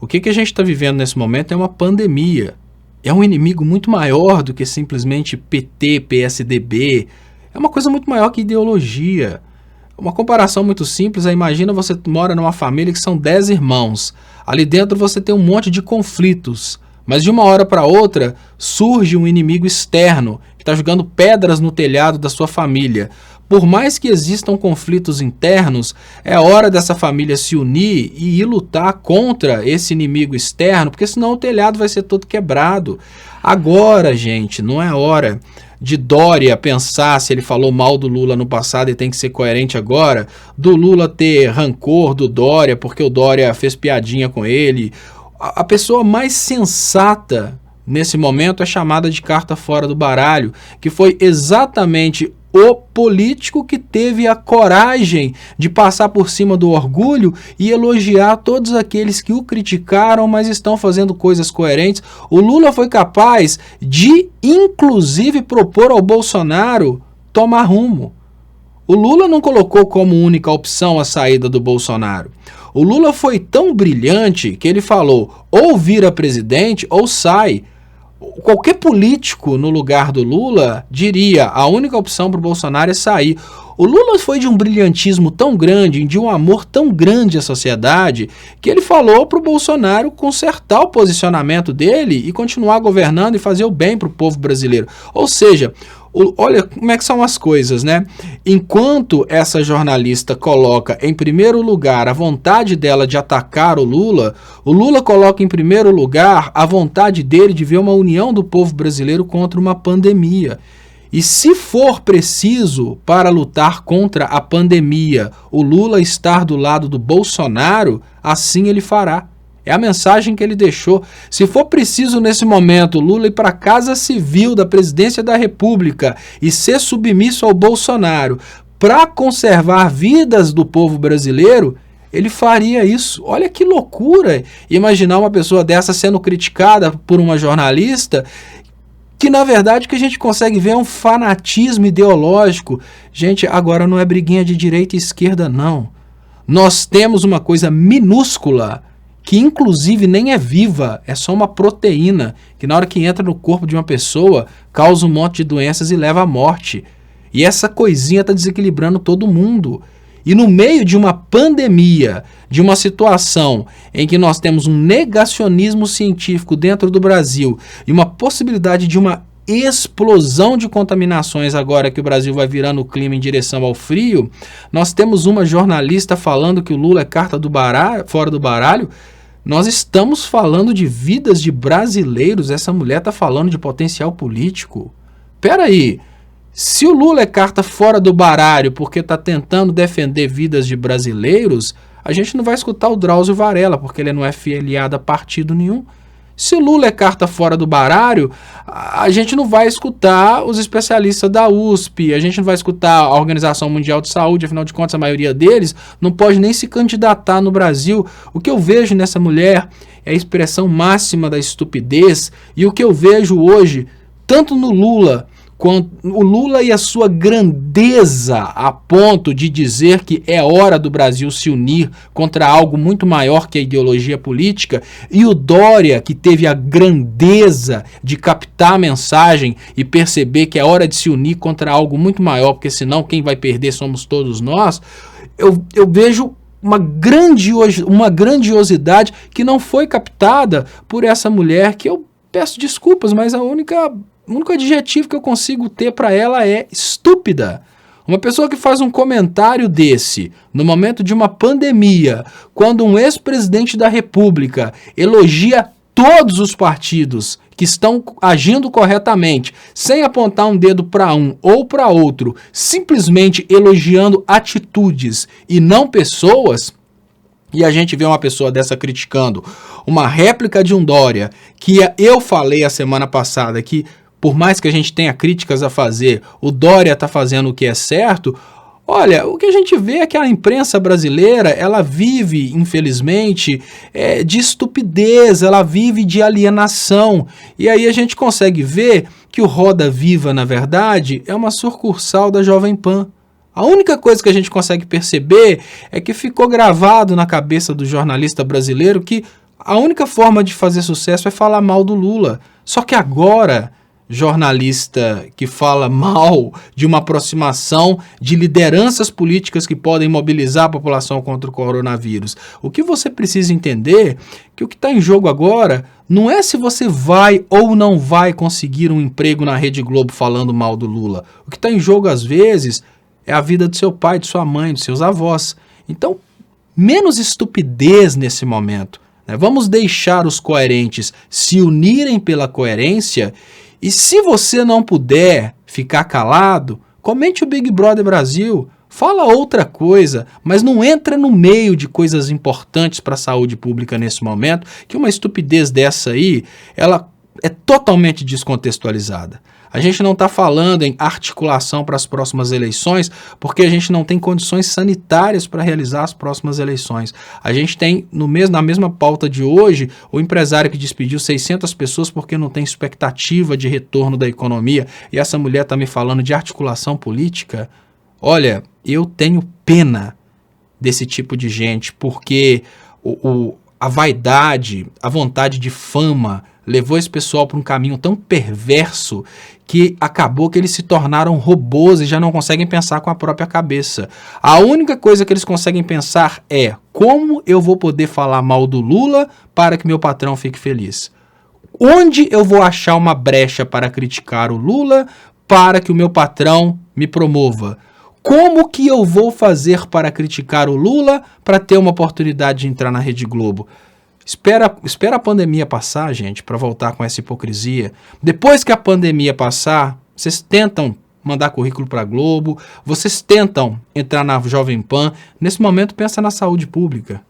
O que a gente está vivendo nesse momento é uma pandemia. É um inimigo muito maior do que simplesmente PT, PSDB. É uma coisa muito maior que ideologia. Uma comparação muito simples é, imagina você mora numa família que são 10 irmãos. Ali dentro você tem um monte de conflitos. Mas de uma hora para outra surge um inimigo externo que está jogando pedras no telhado da sua família. Por mais que existam conflitos internos, é hora dessa família se unir e ir lutar contra esse inimigo externo, porque senão o telhado vai ser todo quebrado. Agora, gente, não é hora de Dória pensar se ele falou mal do Lula no passado e tem que ser coerente agora, do Lula ter rancor do Dória porque o Dória fez piadinha com ele. A pessoa mais sensata nesse momento é chamada de carta fora do baralho, que foi exatamente o político que teve a coragem de passar por cima do orgulho e elogiar todos aqueles que o criticaram, mas estão fazendo coisas coerentes. O Lula foi capaz de, inclusive, propor ao Bolsonaro tomar rumo. O Lula não colocou como única opção a saída do Bolsonaro. O Lula foi tão brilhante que ele falou: ou vira presidente ou sai. Qualquer político no lugar do Lula diria: a única opção para o Bolsonaro é sair. O Lula foi de um brilhantismo tão grande, de um amor tão grande à sociedade, que ele falou para o Bolsonaro consertar o posicionamento dele e continuar governando e fazer o bem para o povo brasileiro. Ou seja, olha como é que são as coisas, né? Enquanto essa jornalista coloca em primeiro lugar a vontade dela de atacar o Lula coloca em primeiro lugar a vontade dele de ver uma união do povo brasileiro contra uma pandemia. E se for preciso para lutar contra a pandemia, o Lula estar do lado do Bolsonaro, assim ele fará. É a mensagem que ele deixou. Se for preciso nesse momento Lula ir para a Casa Civil da Presidência da República e ser submisso ao Bolsonaro para conservar vidas do povo brasileiro, ele faria isso. Olha que loucura imaginar uma pessoa dessa sendo criticada por uma jornalista, que na verdade o que a gente consegue ver é um fanatismo ideológico. Gente, agora não é briguinha de direita e esquerda, não. Nós temos uma coisa minúscula, que inclusive nem é viva, é só uma proteína, que na hora que entra no corpo de uma pessoa, causa um monte de doenças e leva à morte. E essa coisinha está desequilibrando todo mundo. E no meio de uma pandemia, de uma situação em que nós temos um negacionismo científico dentro do Brasil e uma possibilidade de uma explosão de contaminações agora que o Brasil vai virando o clima em direção ao frio, nós temos uma jornalista falando que o Lula é carta do baralho, fora do baralho. Nós estamos falando de vidas de brasileiros, essa mulher está falando de potencial político. Peraí, se o Lula é carta fora do baralho porque está tentando defender vidas de brasileiros, a gente não vai escutar o Drauzio Varela, porque ele não é filiado a partido nenhum. Se o Lula é carta fora do baralho, a gente não vai escutar os especialistas da USP, a gente não vai escutar a Organização Mundial de Saúde, afinal de contas a maioria deles não pode nem se candidatar no Brasil. O que eu vejo nessa mulher é a expressão máxima da estupidez, e o que eu vejo hoje, tanto no Lula, quanto o Lula e a sua grandeza a ponto de dizer que é hora do Brasil se unir contra algo muito maior que a ideologia política, e o Dória, que teve a grandeza de captar a mensagem e perceber que é hora de se unir contra algo muito maior, porque senão quem vai perder somos todos nós. Eu vejo uma grandiosidade que não foi captada por essa mulher, que eu peço desculpas, mas o único adjetivo que eu consigo ter para ela é estúpida. Uma pessoa que faz um comentário desse, no momento de uma pandemia, quando um ex-presidente da República elogia todos os partidos que estão agindo corretamente, sem apontar um dedo para um ou para outro, simplesmente elogiando atitudes e não pessoas, e a gente vê uma pessoa dessa criticando uma réplica de um Dória, que eu falei a semana passada que, por mais que a gente tenha críticas a fazer, o Dória está fazendo o que é certo. Olha, o que a gente vê é que a imprensa brasileira, ela vive, infelizmente, de estupidez, ela vive de alienação. E aí a gente consegue ver que o Roda Viva, na verdade, é uma sucursal da Jovem Pan. A única coisa que a gente consegue perceber é que ficou gravado na cabeça do jornalista brasileiro que A única forma de fazer sucesso é falar mal do Lula. Só que agora, jornalista que fala mal de uma aproximação de lideranças políticas que podem mobilizar a população contra o coronavírus, o que você precisa entender é que o que está em jogo agora não é se você vai ou não vai conseguir um emprego na Rede Globo falando mal do Lula. O que está em jogo, às vezes, é a vida do seu pai, de sua mãe, dos seus avós. Então, menos estupidez nesse momento. Vamos deixar os coerentes se unirem pela coerência. E se você não puder ficar calado, comente o Big Brother Brasil, fala outra coisa, mas não entra no meio de coisas importantes para a saúde pública nesse momento, que uma estupidez dessa aí, ela é totalmente descontextualizada. A gente não está falando em articulação para as próximas eleições, porque a gente não tem condições sanitárias para realizar as próximas eleições. A gente tem, na mesma pauta de hoje, o empresário que despediu 600 pessoas porque não tem expectativa de retorno da economia, e essa mulher está me falando de articulação política. Olha, eu tenho pena desse tipo de gente, porque a vaidade, a vontade de fama levou esse pessoal para um caminho tão perverso que acabou que eles se tornaram robôs e já não conseguem pensar com a própria cabeça. A única coisa que eles conseguem pensar é: como eu vou poder falar mal do Lula para que meu patrão fique feliz? Onde eu vou achar uma brecha para criticar o Lula para que o meu patrão me promova? Como que eu vou fazer para criticar o Lula para ter uma oportunidade de entrar na Rede Globo? Espera a pandemia passar, gente, para voltar com essa hipocrisia. Depois que a pandemia passar, vocês tentam mandar currículo para a Globo, vocês tentam entrar na Jovem Pan. Nesse momento, pensa na saúde pública.